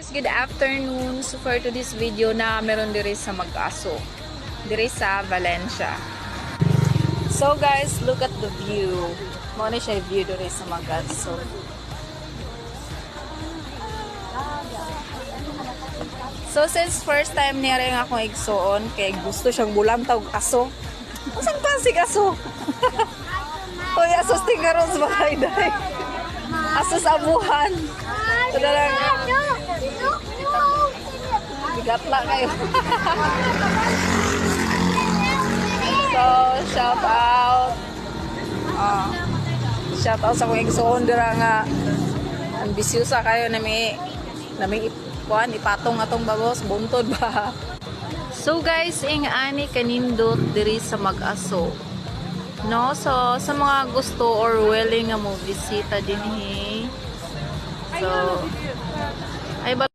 Good afternoon. So for today's video na meron diri sa Mag-aso, diri sa Valencia. So guys, look at the view. Mo na siya view diri sa Mag-aso. So since first time niya rin akong igsuon kay gusto siyang bulantaw aso. Usan klaseng aso? Oy, aso tingaron sa bahay dai. Aso sa abuhan. Talagang bigat lang kayo. So, shout out. Shout out sa kong igsuon dira nga ambisyosa kayo na may ipatong atong babos buntod ba. So guys, ing ani kanindot diri sa Mag-aso. No, so sa mga gusto or willing nga mo bisita dinhi. So ay